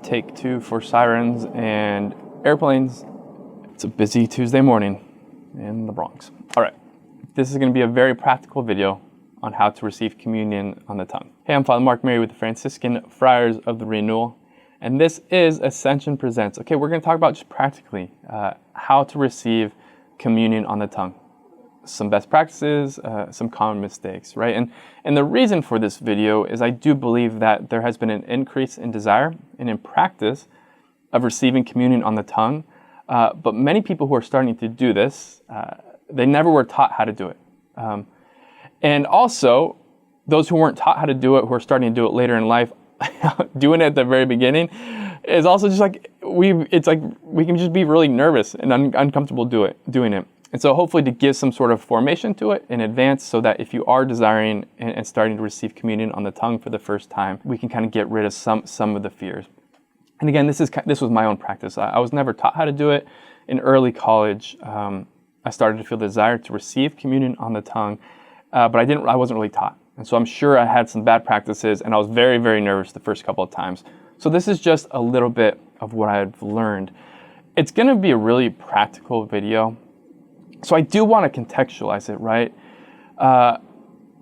Take two for sirens and airplanes. It's a busy Tuesday morning in the Bronx. All right, this is going to be a very practical video on how to receive communion on the tongue. Hey, I'm Father Mark Mary with the Franciscan Friars of the Renewal, and this is Ascension Presents. Okay, we're going to talk about just practically how to receive communion on the tongue. Some best practices, some common mistakes, right? And the reason for this video is I do believe that there has been an increase in desire and in practice of receiving communion on the tongue, but many people who are starting to do this, they never were taught how to do it. And also, those who weren't taught how to do it, who are starting to do it later in life, doing it at the very beginning, is also just like, we can just be really nervous and uncomfortable doing it. And so hopefully to give some sort of formation to it in advance so that if you are desiring and starting to receive communion on the tongue for the first time, we can kind of get rid of some of the fears. And again, this was my own practice. I was never taught how to do it. In early college, I started to feel the desire to receive communion on the tongue, but I wasn't really taught. And so I'm sure I had some bad practices and I was very, very nervous the first couple of times. So this is just a little bit of what I've learned. It's going to be a really practical video. So I do want to contextualize it, right?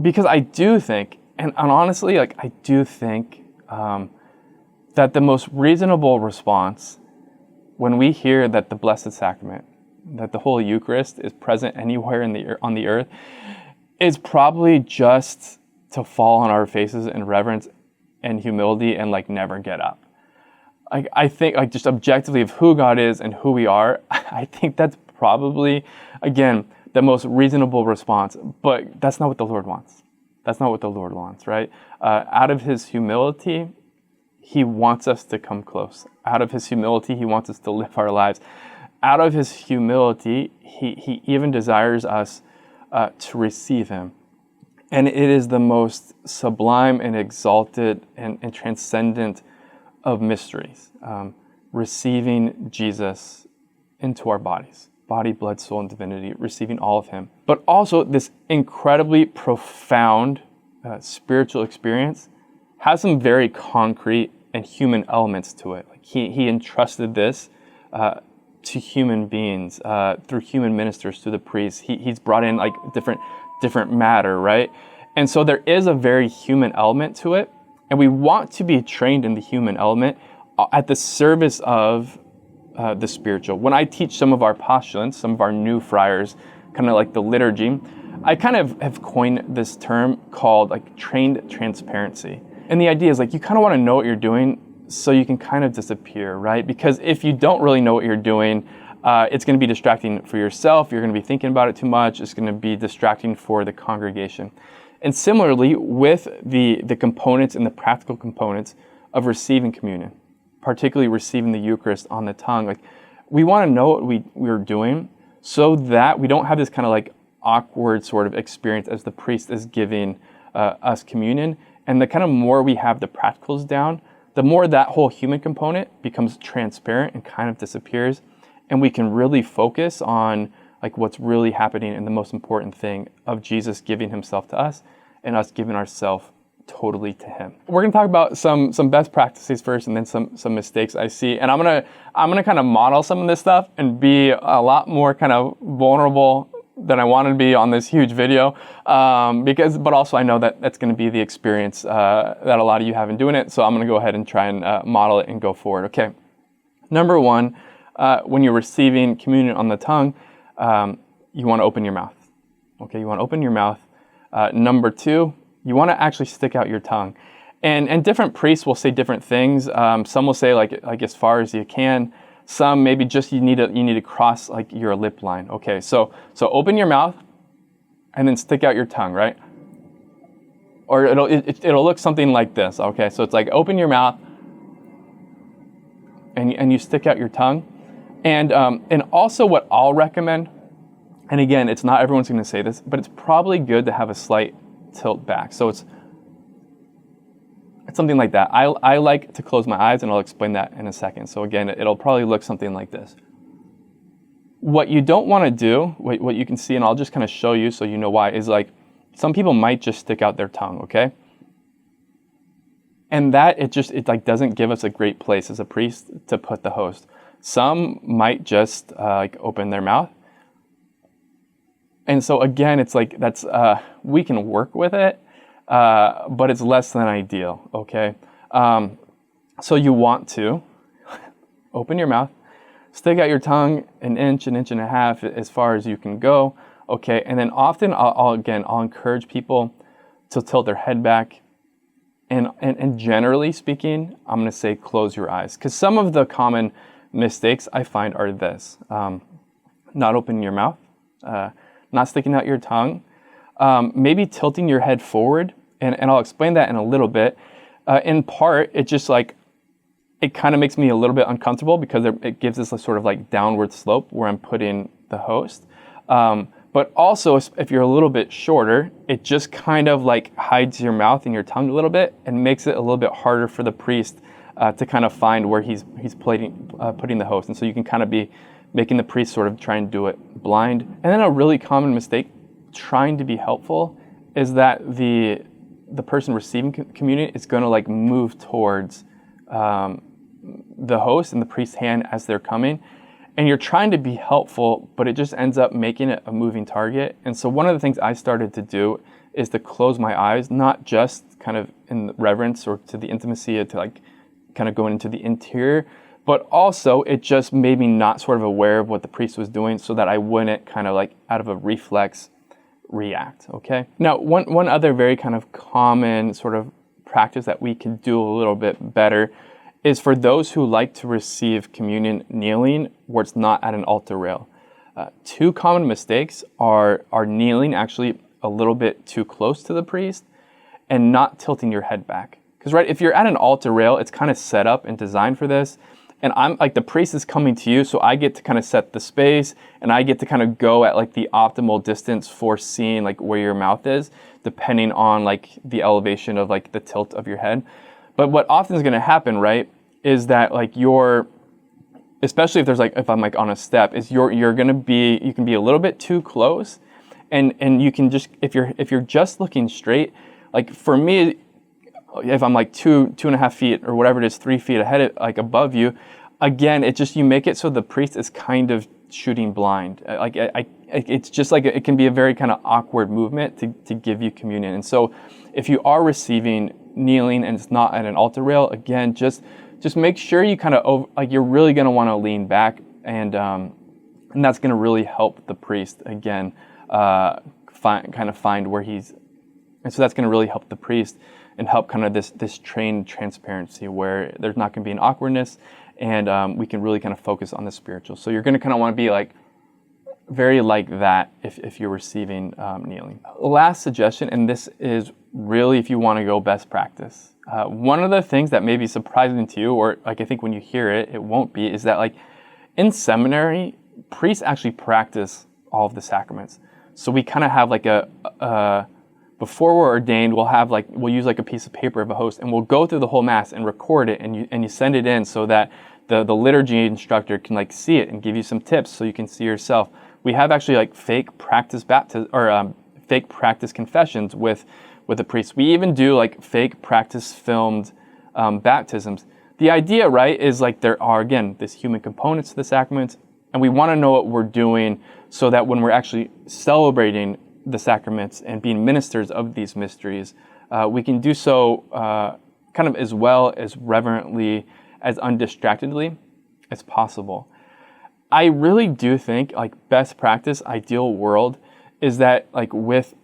Because I do think, and honestly, I do think that the most reasonable response when we hear that the Blessed Sacrament, that the Holy Eucharist is present anywhere on the earth, is probably just to fall on our faces in reverence and humility and never get up. I think just objectively of who God is and who we are, I think that's probably, again, the most reasonable response, but that's not what the Lord wants. That's not what the Lord wants, right? Out of his humility, he wants us to come close. Out of his humility, he wants us to live our lives. Out of his humility, he even desires us to receive him. And it is the most sublime and exalted and transcendent of mysteries, receiving Jesus into our bodies. Body, blood, soul, and divinity, receiving all of him. But also this incredibly profound spiritual experience has some very concrete and human elements to it. He entrusted this to human beings through human ministers, to the priests. He's brought in different matter, right? And so there is a very human element to it, and we want to be trained in the human element at the service of the spiritual. When I teach some of our postulants, some of our new friars, kind of like the liturgy, I kind of have coined this term called trained transparency. And the idea is you kind of want to know what you're doing so you can kind of disappear, right? Because if you don't really know what you're doing, it's going to be distracting for yourself. You're going to be thinking about it too much. It's going to be distracting for the congregation. And similarly, with the components and the practical components of receiving communion, particularly receiving the Eucharist on the tongue, we want to know what we're doing so that we don't have this kind of awkward sort of experience as the priest is giving us communion. And the kind of more we have the practicals down, the more that whole human component becomes transparent and kind of disappears. And we can really focus on what's really happening and the most important thing of Jesus giving himself to us and us giving ourselves totally to him. We're gonna talk about some best practices first, and then some mistakes I see. And I'm gonna kind of model some of this stuff and be a lot more kind of vulnerable than I wanted to be on this huge video, but also I know that that's gonna be the experience that a lot of you have in doing it. So I'm gonna go ahead and try and model it and go forward. Okay. Number one, when you're receiving communion on the tongue, you want to open your mouth. Okay, you want to open your mouth. Number two, you want to actually stick out your tongue. And different priests will say different things. Some will say as far as you can. Some maybe just you need to cross your lip line. Okay, so open your mouth and then stick out your tongue, right? Or it'll look something like this. Okay, so it's open your mouth and you stick out your tongue. And also what I'll recommend, and again, it's not everyone's going to say this, but it's probably good to have a slight tilt back. So it's something like that. I like to close my eyes, and I'll explain that in a second. So again, it'll probably look something like this. What you don't want to do, what you can see, and I'll just kind of show you so you know why, is some people might just stick out their tongue, okay? And that it like doesn't give us a great place as a priest to put the host. Some might just like open their mouth. And so again, it's like that's we can work with it, but it's less than ideal, okay? So you want to open your mouth, stick out your tongue an inch and a half as far as you can go, okay? And then often I'll encourage people to tilt their head back. And generally speaking, I'm going to say close your eyes. Because some of the common mistakes I find are this. Not opening your mouth, not sticking out your tongue, maybe tilting your head forward. And I'll explain that in a little bit. In part, it just like, it kind of makes me a little bit uncomfortable because it gives us a sort of like downward slope where I'm putting the host. But also, if you're a little bit shorter, it just kind of like hides your mouth and your tongue a little bit and makes it a little bit harder for the priest to kind of find where he's putting the host. And so you can kind of be making the priest sort of try and do it blind. And then a really common mistake trying to be helpful is that the person receiving communion is going to like move towards the host and the priest's hand as they're coming. And you're trying to be helpful, but it just ends up making it a moving target. And so one of the things I started to do is to close my eyes, not just kind of in reverence or to the intimacy to like kind of going into the interior, but also it just made me not sort of aware of what the priest was doing so that I wouldn't kind of like out of a reflex react, okay? Now, one other very kind of common sort of practice that we can do a little bit better is for those who like to receive communion kneeling where it's not at an altar rail. Two common mistakes are kneeling actually a little bit too close to the priest and not tilting your head back. Because right, if you're at an altar rail, it's kind of set up and designed for this. And I'm like, the priest is coming to you, so I get to kind of set the space and I get to kind of go at like the optimal distance for seeing like where your mouth is, depending on like the elevation of like the tilt of your head. But what often is going to happen, right, is that like especially if there's like, if I'm like on a step, is you can be a little bit too close, and you can just, if you're just looking straight, like for me, if I'm like 2.5 feet or whatever it is, 3 feet ahead, like above you, again, you make it so the priest is kind of shooting blind. Like it's just like it can be a very kind of awkward movement to give you communion. And so if you are receiving kneeling and it's not at an altar rail, again, just make sure you kind of like you're really going to want to lean back, and that's going to really help the priest again find where he's, and so that's going to really help the priest and help kind of this trained transparency where there's not going to be an awkwardness, and we can really kind of focus on the spiritual. So you're going to kind of want to be like very like that if you're receiving kneeling. Last suggestion, and this is really if you want to go best practice. One of the things that may be surprising to you, or like I think when you hear it, it won't be, is that like in seminary, priests actually practice all of the sacraments. So we kind of have like before we're ordained, we'll use like a piece of paper of a host, and we'll go through the whole mass and record it, and you send it in so that the liturgy instructor can like see it and give you some tips so you can see yourself. We have actually like fake practice fake practice confessions with the priest. We even do like fake practice filmed baptisms. The idea, right, is like there are, again, this human components to the sacraments, and we want to know what we're doing so that when we're actually celebrating the sacraments and being ministers of these mysteries, we can do so kind of as well, as reverently, as undistractedly as possible. I really do think like best practice, ideal world, is that like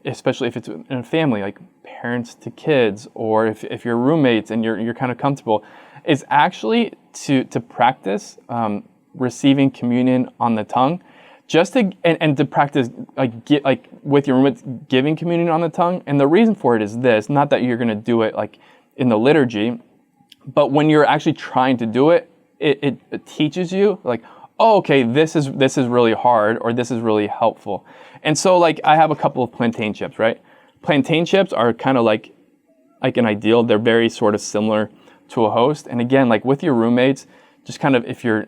especially if it's in a family, like parents to kids, or if you're roommates and you're kind of comfortable, is actually to practice receiving communion on the tongue, just to and to practice like with your roommates giving communion on the tongue. And the reason for it is this: not that you're going to do it like in the liturgy, but when you're actually trying to do it, it teaches you like, oh, okay, this is really hard, or this is really helpful. And so like I have a couple of plantain chips, right? Plantain chips are kind of like an ideal. They're very sort of similar to a host. And again, like with your roommates, just kind of if you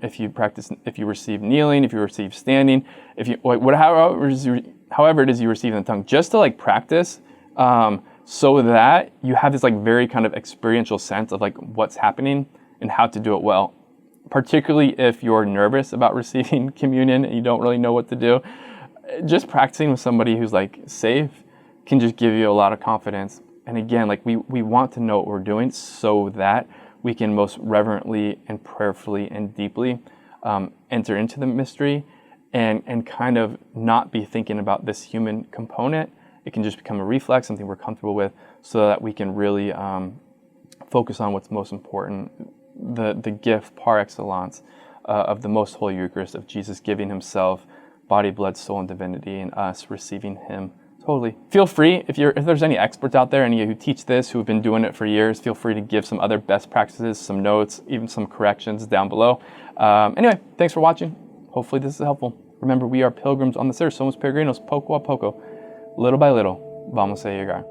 receive kneeling, if you receive standing, however it is you receive in the tongue, just to like practice so that you have this like very kind of experiential sense of like what's happening and how to do it well. Particularly if you're nervous about receiving communion and you don't really know what to do, just practicing with somebody who's like safe can just give you a lot of confidence. And again, like we want to know what we're doing so that we can most reverently and prayerfully and deeply enter into the mystery and kind of not be thinking about this human component. It can just become a reflex, something we're comfortable with, so that we can really focus on what's most important, the gift par excellence of the most holy Eucharist, of Jesus giving himself, body, blood, soul, and divinity, and us receiving him totally. Feel free, if there's any experts out there, any who teach this, who have been doing it for years, feel free to give some other best practices, some notes, even some corrections down below. Anyway, thanks for watching. Hopefully this is helpful. Remember, we are pilgrims on this earth. Somos peregrinos poco a poco. Little by little, vamos a llegar.